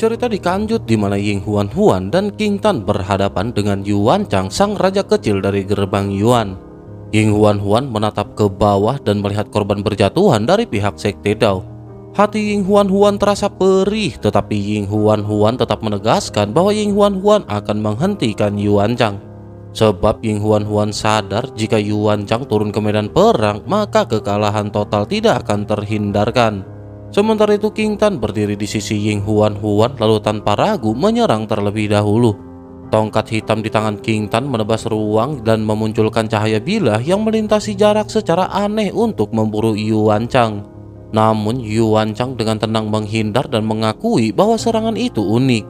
Cerita dikanjut di mana Ying Huan Huan dan King Tan berhadapan dengan Yuan Chang, sang raja kecil dari gerbang Yuan. Ying Huan Huan menatap ke bawah dan melihat korban berjatuhan dari pihak Sekte Dao. Hati Ying Huan Huan terasa perih, tetapi Ying Huan Huan tetap menegaskan bahwa Ying Huan Huan akan menghentikan Yuan Chang. Sebab Ying Huan Huan sadar jika Yuan Chang turun ke medan perang, maka kekalahan total tidak akan terhindarkan. Sementara itu King Tan berdiri di sisi Ying Huan Huan lalu tanpa ragu menyerang terlebih dahulu. Tongkat hitam di tangan King Tan menebas ruang dan memunculkan cahaya bilah yang melintasi jarak secara aneh untuk memburu Yuan Chang. Namun Yuan Chang dengan tenang menghindar dan mengakui bahwa serangan itu unik.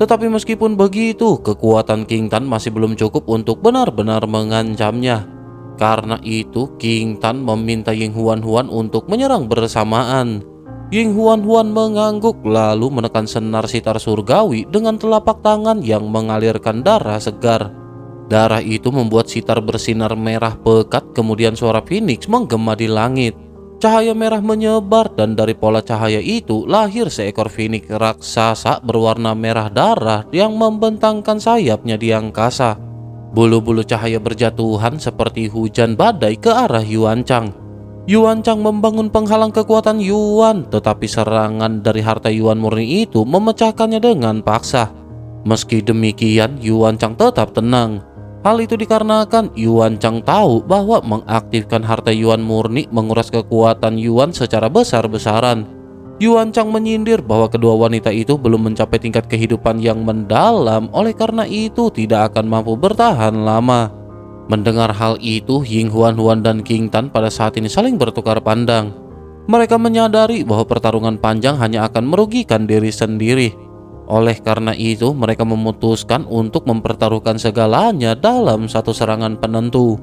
Tetapi meskipun begitu, kekuatan King Tan masih belum cukup untuk benar-benar mengancamnya. Karena itu King Tan meminta Ying Huan Huan untuk menyerang bersamaan. Ying Huan Huan mengangguk lalu menekan senar sitar surgawi dengan telapak tangan yang mengalirkan darah segar. Darah itu membuat sitar bersinar merah pekat, kemudian suara Phoenix menggema di langit. Cahaya merah menyebar dan dari pola cahaya itu lahir seekor Phoenix raksasa berwarna merah darah yang membentangkan sayapnya di angkasa. Bulu-bulu cahaya berjatuhan seperti hujan badai ke arah Yuan Chang. Yuan Chang membangun penghalang kekuatan Yuan, tetapi serangan dari harta Yuan murni itu memecahkannya dengan paksa. Meski demikian, Yuan Chang tetap tenang. Hal itu dikarenakan Yuan Chang tahu bahwa mengaktifkan harta Yuan murni menguras kekuatan Yuan secara besar-besaran. Yuan Chang menyindir bahwa kedua wanita itu belum mencapai tingkat kehidupan yang mendalam, oleh karena itu tidak akan mampu bertahan lama. Mendengar hal itu, Ying Huan Huan dan King Tan pada saat ini saling bertukar pandang. Mereka menyadari bahwa pertarungan panjang hanya akan merugikan diri sendiri. Oleh karena itu, mereka memutuskan untuk mempertaruhkan segalanya dalam satu serangan penentu.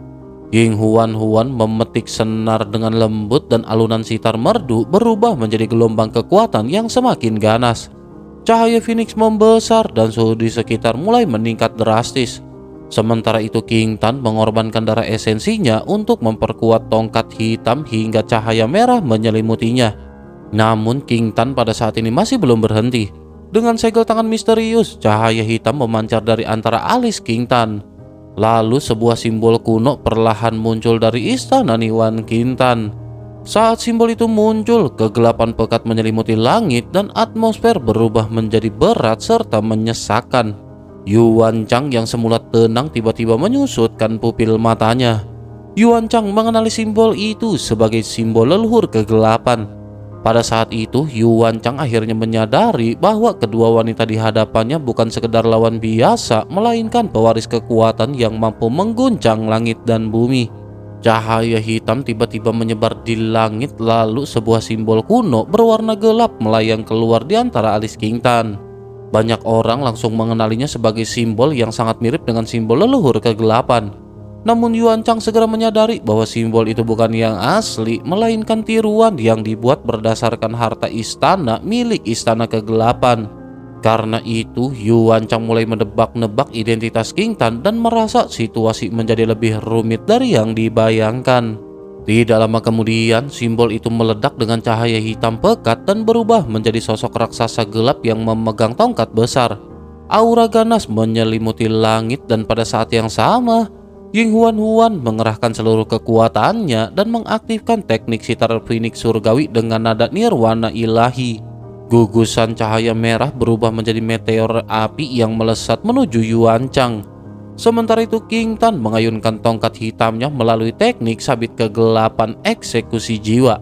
Ying Huan Huan memetik senar dengan lembut dan alunan sitar merdu berubah menjadi gelombang kekuatan yang semakin ganas. Cahaya Phoenix membesar dan suhu di sekitar mulai meningkat drastis. Sementara itu King Tan mengorbankan darah esensinya untuk memperkuat tongkat hitam hingga cahaya merah menyelimutinya. Namun King Tan pada saat ini masih belum berhenti. Dengan segel tangan misterius, cahaya hitam memancar dari antara alis King Tan. Lalu sebuah simbol kuno perlahan muncul dari istana Niwan King Tan. Saat simbol itu muncul, kegelapan pekat menyelimuti langit dan atmosfer berubah menjadi berat serta menyesakkan. Yuan Chang yang semula tenang tiba-tiba menyusutkan pupil matanya. Yuan Chang mengenali simbol itu sebagai simbol leluhur kegelapan. Pada saat itu, Yuan Chang akhirnya menyadari bahwa kedua wanita di hadapannya bukan sekedar lawan biasa, melainkan pewaris kekuatan yang mampu mengguncang langit dan bumi. Cahaya hitam tiba-tiba menyebar di langit, lalu sebuah simbol kuno berwarna gelap melayang keluar di antara alis King Tan. Banyak orang langsung mengenalinya sebagai simbol yang sangat mirip dengan simbol leluhur kegelapan. Namun Yuan Chang segera menyadari bahwa simbol itu bukan yang asli, melainkan tiruan yang dibuat berdasarkan harta istana milik istana kegelapan. Karena itu, Yuan Chang mulai menebak-nebak identitas King Tan dan merasa situasi menjadi lebih rumit dari yang dibayangkan. Tidak lama kemudian, simbol itu meledak dengan cahaya hitam pekat dan berubah menjadi sosok raksasa gelap yang memegang tongkat besar. Aura ganas menyelimuti langit dan pada saat yang sama, Ying Huan Huan mengerahkan seluruh kekuatannya dan mengaktifkan teknik sitar Phoenix surgawi dengan nada nirwana ilahi. Gugusan cahaya merah berubah menjadi meteor api yang melesat menuju Yuan Chang. Sementara itu King Tan mengayunkan tongkat hitamnya melalui teknik sabit kegelapan eksekusi jiwa.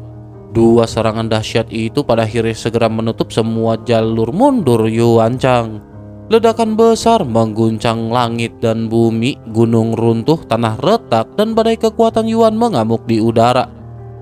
Dua serangan dahsyat itu pada akhirnya segera menutup semua jalur mundur Yuan Chang. Ledakan besar mengguncang langit dan bumi, gunung runtuh, tanah retak, dan badai kekuatan Yuan mengamuk di udara.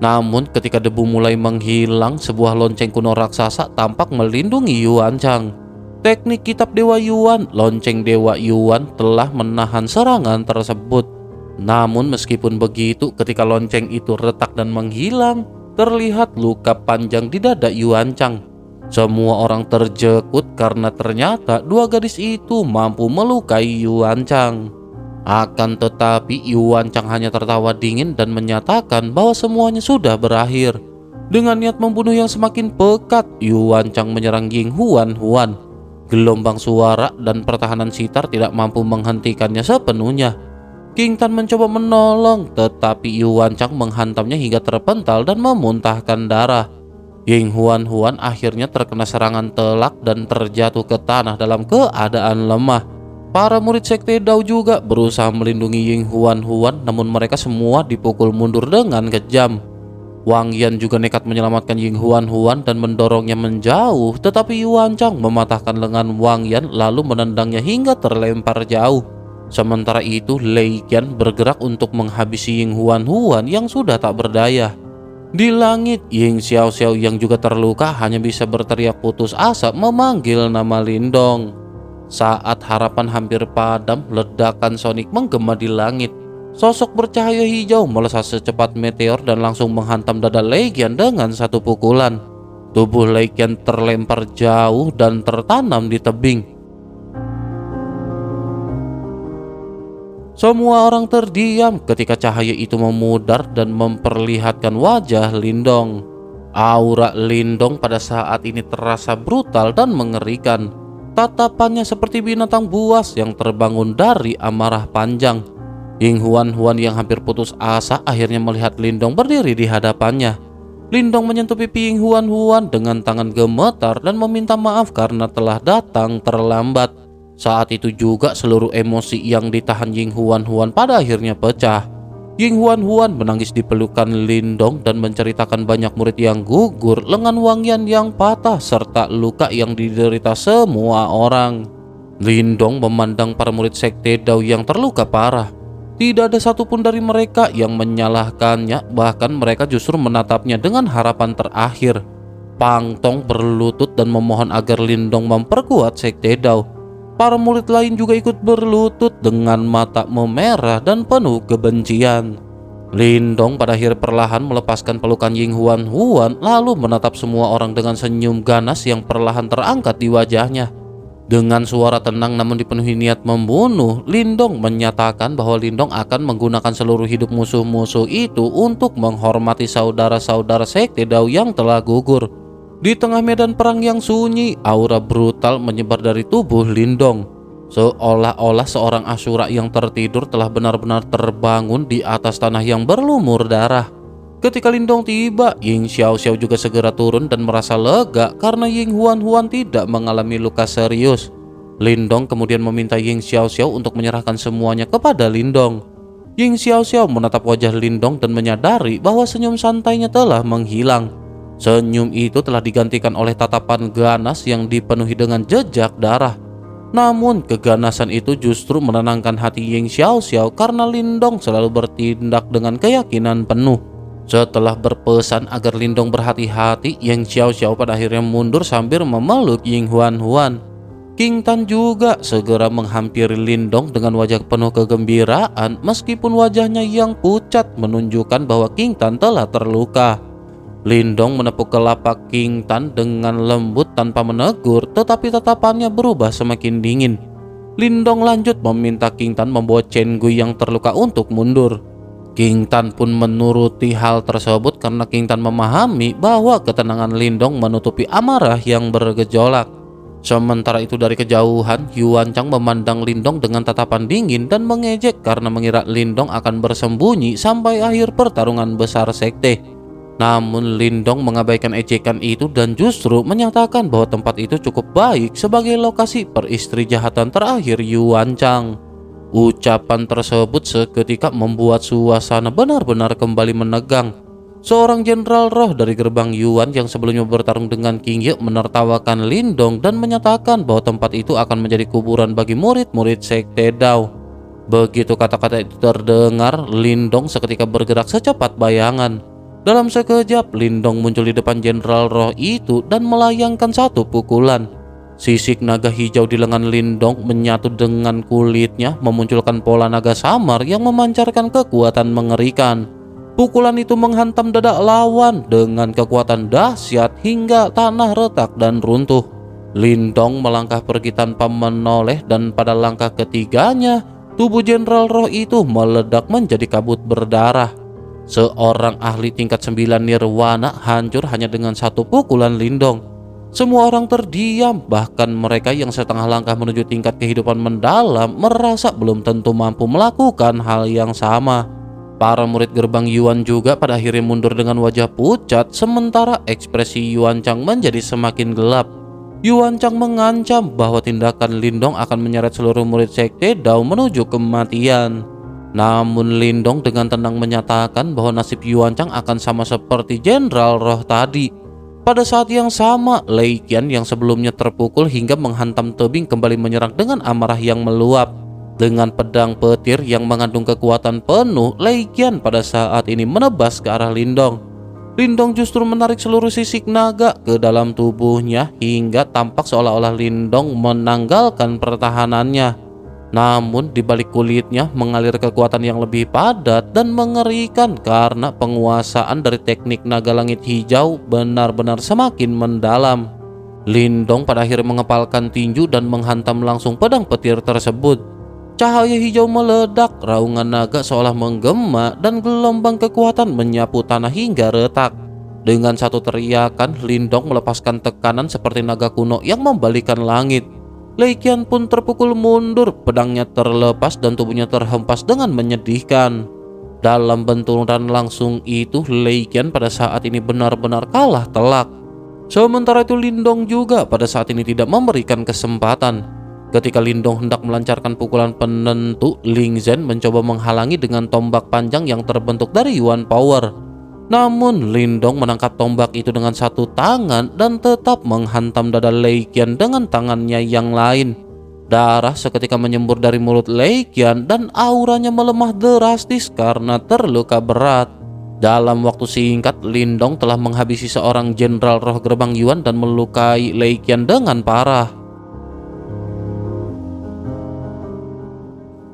Namun ketika debu mulai menghilang, sebuah lonceng kuno raksasa tampak melindungi Yuan Chang. Teknik kitab Dewa Yuan, lonceng Dewa Yuan telah menahan serangan tersebut. Namun meskipun begitu, ketika lonceng itu retak dan menghilang, terlihat luka panjang di dada Yuan Chang. Semua orang terjekut karena ternyata dua gadis itu mampu melukai Yuan Chang. Akan tetapi Yuan Chang hanya tertawa dingin dan menyatakan bahwa semuanya sudah berakhir. Dengan niat membunuh yang semakin pekat, Yuan Chang menyerang Ying Huan Huan. gelombang suara dan pertahanan sitar tidak mampu menghentikannya sepenuhnya. King Tan mencoba menolong, tetapi Yuan Chang menghantamnya hingga terpental dan memuntahkan darah. Ying Huan Huan akhirnya terkena serangan telak dan terjatuh ke tanah dalam keadaan lemah. Para murid Sekte Dao juga berusaha melindungi Ying Huan Huan, namun mereka semua dipukul mundur dengan kejam. Wang Yan juga nekat menyelamatkan Ying Huan Huan dan mendorongnya menjauh, tetapi Yuan Chang mematahkan lengan Wang Yan lalu menendangnya hingga terlempar jauh. Sementara itu, Lei Qian bergerak untuk menghabisi Ying Huan Huan yang sudah tak berdaya. Di langit, Ying Xiao Xiao yang juga terluka hanya bisa berteriak putus asa memanggil nama Lindong. Saat harapan hampir padam, ledakan sonik menggema di langit. Sosok bercahaya hijau melesat secepat meteor dan langsung menghantam dada Lei Qian dengan satu pukulan. Tubuh Lei Qian terlempar jauh dan tertanam di tebing. Semua orang terdiam ketika cahaya itu memudar dan memperlihatkan wajah Lindong. Aura Lindong pada saat ini terasa brutal dan mengerikan. Tatapannya seperti binatang buas yang terbangun dari amarah panjang. Ying Huan Huan yang hampir putus asa akhirnya melihat Lindong berdiri di hadapannya. Lindong menyentuh pipi Ying Huan Huan dengan tangan gemetar dan meminta maaf karena telah datang terlambat. Saat itu juga seluruh emosi yang ditahan Ying Huan Huan pada akhirnya pecah. Ying Huan Huan menangis di pelukan Lindong dan menceritakan banyak murid yang gugur, lengan Wang Yan yang patah, serta luka yang diderita semua orang. Lindong memandang para murid Sekte Dao yang terluka parah. Tidak ada satupun dari mereka yang menyalahkannya, bahkan mereka justru menatapnya dengan harapan terakhir. Pang Tong berlutut dan memohon agar Lindong memperkuat Sekte Dao. Para murid lain juga ikut berlutut dengan mata memerah dan penuh kebencian. Lindong pada akhir perlahan melepaskan pelukan Ying Huan Huan lalu menatap semua orang dengan senyum ganas yang perlahan terangkat di wajahnya. Dengan suara tenang namun dipenuhi niat membunuh, Lindong menyatakan bahwa Lindong akan menggunakan seluruh hidup musuh-musuh itu untuk menghormati saudara-saudara Sekte Dao yang telah gugur. Di tengah medan perang yang sunyi, aura brutal menyebar dari tubuh Lindong. Seolah-olah seorang Asura yang tertidur telah benar-benar terbangun di atas tanah yang berlumur darah. Ketika Lindong tiba, Ying Xiao Xiao juga segera turun dan merasa lega karena Ying Huan Huan tidak mengalami luka serius. Lindong kemudian meminta Ying Xiao Xiao untuk menyerahkan semuanya kepada Lindong. Ying Xiao Xiao menatap wajah Lindong dan menyadari bahwa senyum santainya telah menghilang. Senyum itu telah digantikan oleh tatapan ganas yang dipenuhi dengan jejak darah. Namun keganasan itu justru menenangkan hati Ying Xiao Xiao karena Lindong selalu bertindak dengan keyakinan penuh. Setelah berpesan agar Lindong berhati-hati, Ying Xiao Xiao pada akhirnya mundur sambil memeluk Ying Huan Huan. King Tan juga segera menghampiri Lindong dengan wajah penuh kegembiraan meskipun wajahnya yang pucat menunjukkan bahwa King Tan telah terluka. Lindong menepuk kelapak King Tan dengan lembut tanpa menegur, tetapi tatapannya berubah semakin dingin. Lindong lanjut meminta King Tan membawa Chen Gui yang terluka untuk mundur. King Tan pun menuruti hal tersebut karena King Tan memahami bahwa ketenangan Lindong menutupi amarah yang bergejolak. Sementara itu dari kejauhan, Yuan Chang memandang Lindong dengan tatapan dingin dan mengejek karena mengira Lindong akan bersembunyi sampai akhir pertarungan besar sekte. Namun Lindong mengabaikan ejekan itu dan justru menyatakan bahwa tempat itu cukup baik sebagai lokasi peristirahatan terakhir Yuan Chang. Ucapan tersebut seketika membuat suasana benar-benar kembali menegang. Seorang jenderal roh dari gerbang Yuan yang sebelumnya bertarung dengan King Ye menertawakan Lindong dan menyatakan bahwa tempat itu akan menjadi kuburan bagi murid-murid Sekte Dao. Begitu kata-kata itu terdengar, Lindong seketika bergerak secepat bayangan. Dalam sekejap, Lindong muncul di depan jenderal roh itu dan melayangkan satu pukulan. Sisik naga hijau di lengan Lindong menyatu dengan kulitnya, memunculkan pola naga samar yang memancarkan kekuatan mengerikan. Pukulan itu menghantam dada lawan dengan kekuatan dahsyat hingga tanah retak dan runtuh. Lindong melangkah pergi tanpa menoleh dan pada langkah ketiganya, tubuh jenderal roh itu meledak menjadi kabut berdarah. Seorang ahli tingkat 9 nirwana hancur hanya dengan satu pukulan Lindong. Semua orang terdiam, bahkan mereka yang setengah langkah menuju tingkat kehidupan mendalam merasa belum tentu mampu melakukan hal yang sama. Para murid gerbang Yuan juga pada akhirnya mundur dengan wajah pucat, sementara ekspresi Yuan Chang menjadi semakin gelap. Yuan Chang mengancam bahwa tindakan Lindong akan menyeret seluruh murid sekte Dao menuju kematian. Namun Lindong dengan tenang menyatakan bahwa nasib Yuan Chang akan sama seperti Jenderal Roh tadi. Pada saat yang sama, Lei Qian yang sebelumnya terpukul hingga menghantam tebing kembali menyerang dengan amarah yang meluap. Dengan pedang petir yang mengandung kekuatan penuh, Lei Qian pada saat ini menebas ke arah Lindong. Lindong justru menarik seluruh sisik naga ke dalam tubuhnya hingga tampak seolah-olah Lindong menanggalkan pertahanannya. Namun di balik kulitnya mengalir kekuatan yang lebih padat dan mengerikan karena penguasaan dari teknik naga langit hijau benar-benar semakin mendalam. Lindong pada akhirnya mengepalkan tinju dan menghantam langsung pedang petir tersebut. Cahaya hijau meledak, raungan naga seolah menggema dan gelombang kekuatan menyapu tanah hingga retak. Dengan satu teriakan, Lindong melepaskan tekanan seperti naga kuno yang membalikan langit. Lei Qian pun terpukul mundur, pedangnya terlepas dan tubuhnya terhempas dengan menyedihkan. Dalam benturan langsung itu, Lei Qian pada saat ini benar-benar kalah telak. Sementara itu Lindong juga pada saat ini tidak memberikan kesempatan. Ketika Lindong hendak melancarkan pukulan penentu, Ling Zhen mencoba menghalangi dengan tombak panjang yang terbentuk dari Yuan Power. Namun Lindong menangkap tombak itu dengan satu tangan dan tetap menghantam dada Lei Qian dengan tangannya yang lain. Darah seketika menyembur dari mulut Lei Qian dan auranya melemah drastis karena terluka berat. Dalam waktu singkat, Lindong telah menghabisi seorang jenderal roh gerbang Yuan dan melukai Lei Qian dengan parah.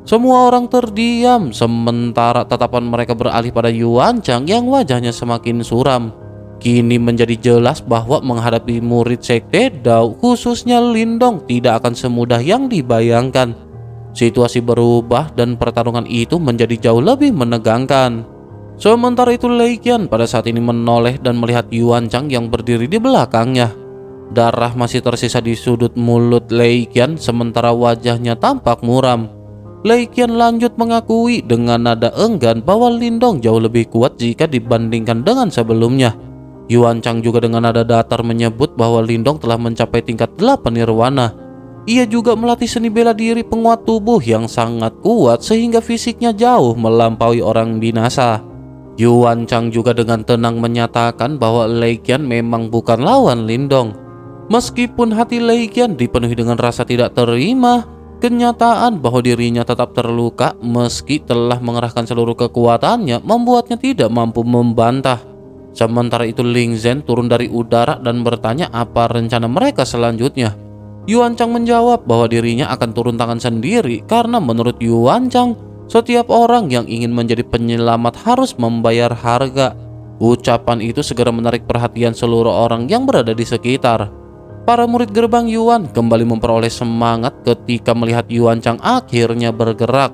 Semua orang terdiam, sementara tatapan mereka beralih pada Yuan Chang yang wajahnya semakin suram. Kini menjadi jelas bahwa menghadapi murid sekte Dao, khususnya Lindong, tidak akan semudah yang dibayangkan. Situasi berubah dan pertarungan itu menjadi jauh lebih menegangkan. Sementara itu Lei Qian pada saat ini menoleh dan melihat Yuan Chang yang berdiri di belakangnya. Darah masih tersisa di sudut mulut Lei Qian, sementara wajahnya tampak muram. Lei Qian lanjut mengakui dengan nada enggan bahwa Lindong jauh lebih kuat jika dibandingkan dengan sebelumnya. Yuan Chang juga dengan nada datar menyebut bahwa Lindong telah mencapai tingkat 8 nirwana. Ia juga melatih seni bela diri penguat tubuh yang sangat kuat sehingga fisiknya jauh melampaui orang binasa. Yuan Chang juga dengan tenang menyatakan bahwa Lei Qian memang bukan lawan Lindong. Meskipun hati Lei Qian dipenuhi dengan rasa tidak terima, kenyataan bahwa dirinya tetap terluka meski telah mengerahkan seluruh kekuatannya membuatnya tidak mampu membantah. Sementara itu Ling Zhen turun dari udara dan bertanya apa rencana mereka selanjutnya. Yuan Chang menjawab bahwa dirinya akan turun tangan sendiri karena menurut Yuan Chang, setiap orang yang ingin menjadi penyelamat harus membayar harga. Ucapan itu segera menarik perhatian seluruh orang yang berada di sekitar. Para murid gerbang Yuan kembali memperoleh semangat ketika melihat Yuan Chang akhirnya bergerak.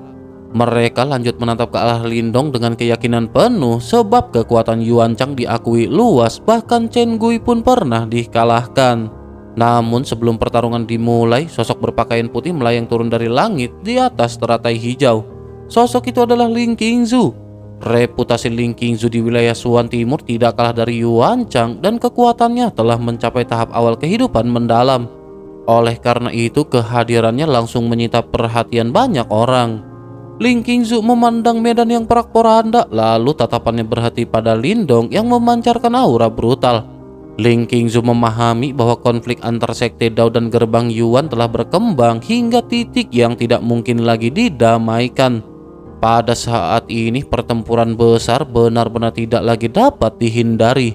Mereka lanjut menatap ke arah Lindong dengan keyakinan penuh sebab kekuatan Yuan Chang diakui luas, bahkan Chen Gui pun pernah dikalahkan. Namun sebelum pertarungan dimulai, sosok berpakaian putih melayang turun dari langit di atas teratai hijau. Sosok itu adalah Ling Qingzu. Reputasi Ling Qingzu di wilayah Suan Timur tidak kalah dari Yuan Chang dan kekuatannya telah mencapai tahap awal kehidupan mendalam. Oleh karena itu kehadirannya langsung menyita perhatian banyak orang. Ling Qingzu memandang medan yang porak-poranda, lalu tatapannya berhenti pada Lindong yang memancarkan aura brutal. Ling Qingzu memahami bahwa konflik antar sekte Dao dan gerbang Yuan telah berkembang hingga titik yang tidak mungkin lagi didamaikan. Pada saat ini pertempuran besar benar-benar tidak lagi dapat dihindari.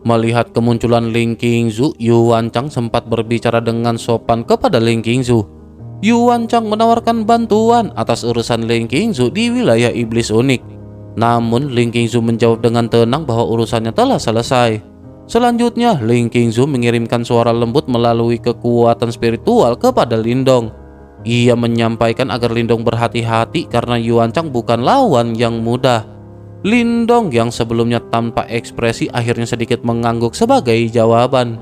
Melihat kemunculan Ling Qingzu, Yuan Chang sempat berbicara dengan sopan kepada Ling Qingzu. Yuan Chang menawarkan bantuan atas urusan Ling Qingzu di wilayah iblis unik. Namun Ling Qingzu menjawab dengan tenang bahwa urusannya telah selesai. Selanjutnya Ling Qingzu mengirimkan suara lembut melalui kekuatan spiritual kepada Lindong. Ia menyampaikan agar Lindong berhati-hati karena Yuan Chang bukan lawan yang mudah. Lindong yang sebelumnya tanpa ekspresi akhirnya sedikit mengangguk sebagai jawaban.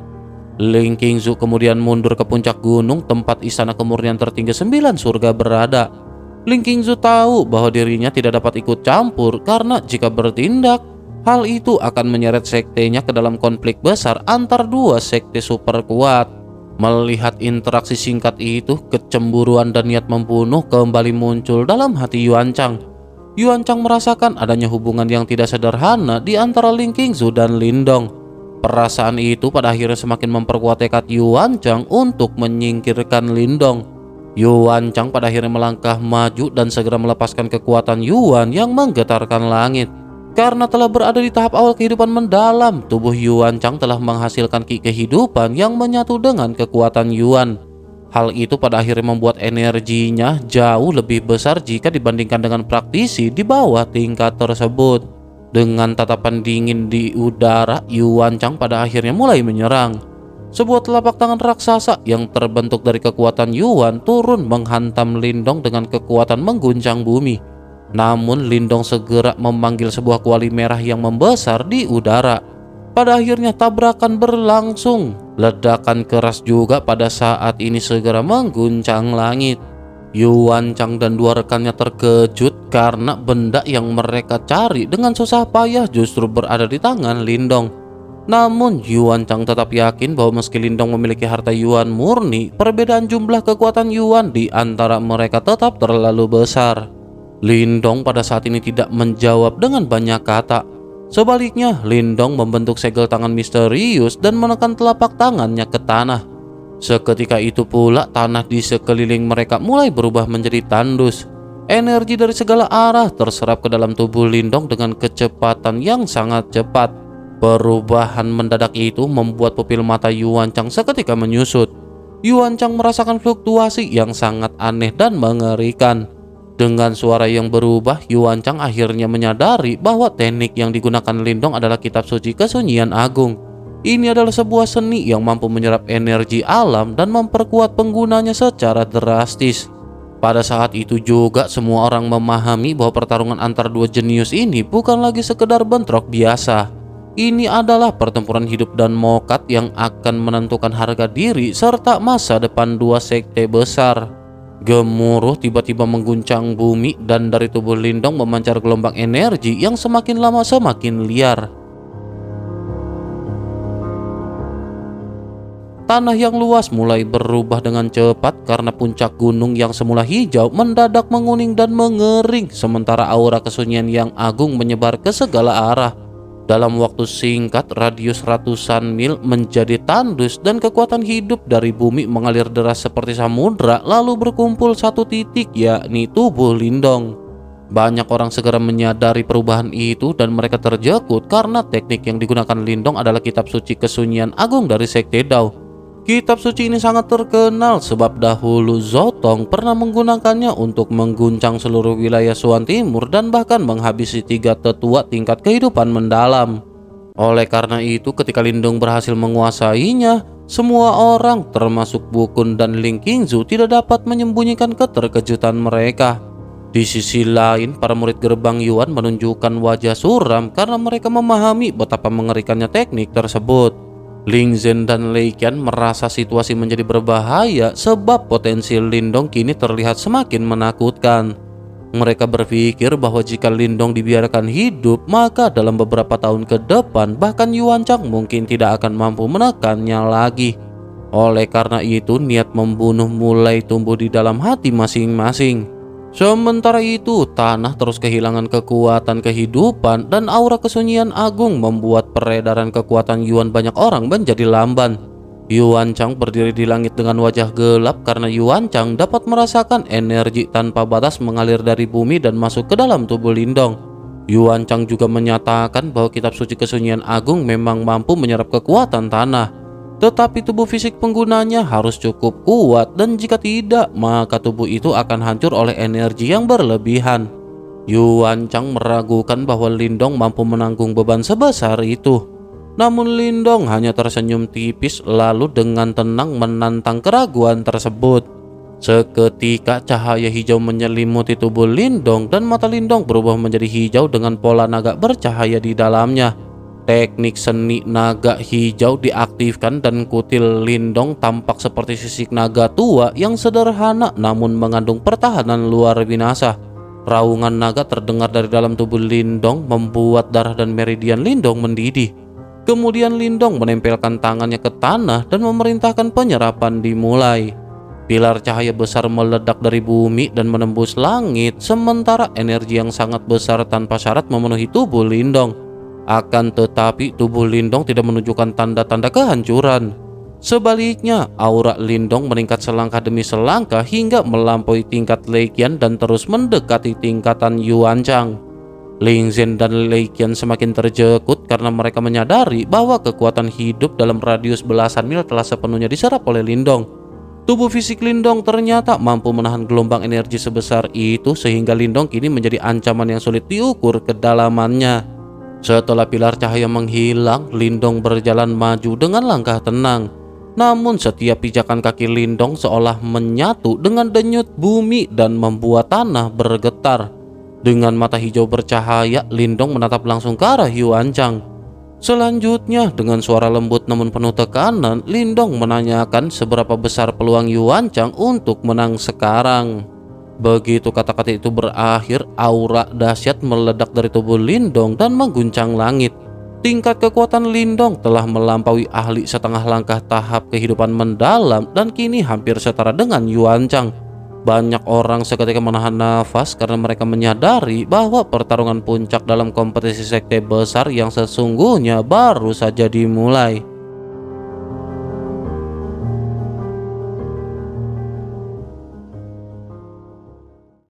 Ling Qingzu kemudian mundur ke puncak gunung tempat istana kemurnian tertinggi 9 surga berada. Ling Qingzu tahu bahwa dirinya tidak dapat ikut campur karena jika bertindak, hal itu akan menyeret sektenya ke dalam konflik besar antar dua sekte super kuat. Melihat interaksi singkat itu, kecemburuan dan niat membunuh kembali muncul dalam hati Yuan Chang. Yuan Chang merasakan adanya hubungan yang tidak sederhana di antara Ling Qingzu dan Lindong. Perasaan itu pada akhirnya semakin memperkuat tekad Yuan Chang untuk menyingkirkan Lindong. Yuan Chang pada akhirnya melangkah maju dan segera melepaskan kekuatan Yuan yang menggetarkan langit. Karena telah berada di tahap awal kehidupan mendalam, tubuh Yuan Chang telah menghasilkan ki kehidupan yang menyatu dengan kekuatan Yuan. Hal itu pada akhirnya membuat energinya jauh lebih besar jika dibandingkan dengan praktisi di bawah tingkat tersebut. Dengan tatapan dingin di udara, Yuan Chang pada akhirnya mulai menyerang. Sebuah telapak tangan raksasa yang terbentuk dari kekuatan Yuan turun menghantam Lindong dengan kekuatan mengguncang bumi. Namun Lindong segera memanggil sebuah kuali merah yang membesar di udara. Pada akhirnya tabrakan berlangsung. Ledakan keras juga pada saat ini segera mengguncang langit. Yuan Chang dan dua rekannya terkejut karena benda yang mereka cari dengan susah payah justru berada di tangan Lindong. Namun Yuan Chang tetap yakin bahwa meski Lindong memiliki harta Yuan murni, perbedaan jumlah kekuatan Yuan di antara mereka tetap terlalu besar. Lindong pada saat ini tidak menjawab dengan banyak kata. Sebaliknya, Lindong membentuk segel tangan misterius dan menekan telapak tangannya ke tanah. Seketika itu pula tanah di sekeliling mereka mulai berubah menjadi tandus. Energi dari segala arah terserap ke dalam tubuh Lindong dengan kecepatan yang sangat cepat. Perubahan mendadak itu membuat pupil mata Yuan Chang seketika menyusut. Yuan Chang merasakan fluktuasi yang sangat aneh dan mengerikan. Dengan suara yang berubah, Yuan Chang akhirnya menyadari bahwa teknik yang digunakan Lindong adalah kitab suci kesunyian agung. Ini adalah sebuah seni yang mampu menyerap energi alam dan memperkuat penggunanya secara drastis. Pada saat itu juga semua orang memahami bahwa pertarungan antar dua jenius ini bukan lagi sekedar bentrok biasa. Ini adalah pertempuran hidup dan mokat yang akan menentukan harga diri serta masa depan dua sekte besar. Gemuruh tiba-tiba mengguncang bumi dan dari tubuh Lindong memancar gelombang energi yang semakin lama semakin liar. Tanah yang luas mulai berubah dengan cepat karena puncak gunung yang semula hijau mendadak menguning dan mengering, sementara aura kesunyian yang agung menyebar ke segala arah. Dalam waktu singkat, radius ratusan mil menjadi tandus dan kekuatan hidup dari bumi mengalir deras seperti samudra lalu berkumpul satu titik, yakni tubuh Lindong. Banyak orang segera menyadari perubahan itu dan mereka terjekut karena teknik yang digunakan Lindong adalah kitab suci kesunyian agung dari Sekte Dao. Kitab suci ini sangat terkenal sebab dahulu Zotong pernah menggunakannya untuk mengguncang seluruh wilayah Suan Timur dan bahkan menghabisi 3 tetua tingkat kehidupan mendalam. Oleh karena itu, ketika Lindong berhasil menguasainya, semua orang termasuk Bukun dan Ling Qingzu tidak dapat menyembunyikan keterkejutan mereka. Di sisi lain, para murid gerbang Yuan menunjukkan wajah suram karena mereka memahami betapa mengerikannya teknik tersebut. Ling Zhen dan Lei Qian merasa situasi menjadi berbahaya sebab potensi Lindong kini terlihat semakin menakutkan. Mereka berpikir bahwa jika Lindong dibiarkan hidup, maka dalam beberapa tahun ke depan bahkan Yuan Chang mungkin tidak akan mampu menekannya lagi. Oleh karena itu, niat membunuh mulai tumbuh di dalam hati masing-masing. Sementara itu, tanah terus kehilangan kekuatan kehidupan dan aura kesunyian agung membuat peredaran kekuatan Yuan banyak orang menjadi lamban. Yuan Chang berdiri di langit dengan wajah gelap karena Yuan Chang dapat merasakan energi tanpa batas mengalir dari bumi dan masuk ke dalam tubuh Lindong. Yuan Chang juga menyatakan bahwa kitab suci kesunyian agung memang mampu menyerap kekuatan tanah. Tetapi tubuh fisik penggunanya harus cukup kuat dan jika tidak, maka tubuh itu akan hancur oleh energi yang berlebihan. Yuan Chang meragukan bahwa Lindong mampu menanggung beban sebesar itu. Namun Lindong hanya tersenyum tipis lalu dengan tenang menantang keraguan tersebut. Seketika cahaya hijau menyelimuti tubuh Lindong dan mata Lindong berubah menjadi hijau dengan pola naga bercahaya di dalamnya. Teknik seni naga hijau diaktifkan dan kutil Lindong tampak seperti sisik naga tua yang sederhana namun mengandung pertahanan luar binasa. Raungan naga terdengar dari dalam tubuh Lindong membuat darah dan meridian Lindong mendidih. Kemudian Lindong menempelkan tangannya ke tanah dan memerintahkan penyerapan dimulai. Pilar cahaya besar meledak dari bumi dan menembus langit, sementara energi yang sangat besar tanpa syarat memenuhi tubuh Lindong. Akan tetapi tubuh Lindong tidak menunjukkan tanda-tanda kehancuran. Sebaliknya, aura Lindong meningkat selangkah demi selangkah hingga melampaui tingkat Lei Qian dan terus mendekati tingkatan Yuan Chang. Ling Zhen dan Lei Qian semakin terjekut karena mereka menyadari bahwa kekuatan hidup dalam radius belasan mil telah sepenuhnya diserap oleh Lindong. Tubuh fisik Lindong ternyata mampu menahan gelombang energi sebesar itu sehingga Lindong kini menjadi ancaman yang sulit diukur kedalamannya. Setelah pilar cahaya menghilang, Lindong berjalan maju dengan langkah tenang. Namun setiap pijakan kaki Lindong seolah menyatu dengan denyut bumi dan membuat tanah bergetar. Dengan mata hijau bercahaya, Lindong menatap langsung ke arah Yuan Chang. Selanjutnya, dengan suara lembut namun penuh tekanan, Lindong menanyakan seberapa besar peluang Yuan Chang untuk menang sekarang. Begitu kata-kata itu berakhir, aura dahsyat meledak dari tubuh Lindong dan mengguncang langit. Tingkat kekuatan Lindong telah melampaui ahli setengah langkah tahap kehidupan mendalam dan kini hampir setara dengan Yuan Chang. Banyak orang seketika menahan nafas karena mereka menyadari bahwa pertarungan puncak dalam kompetisi sekte besar yang sesungguhnya baru saja dimulai.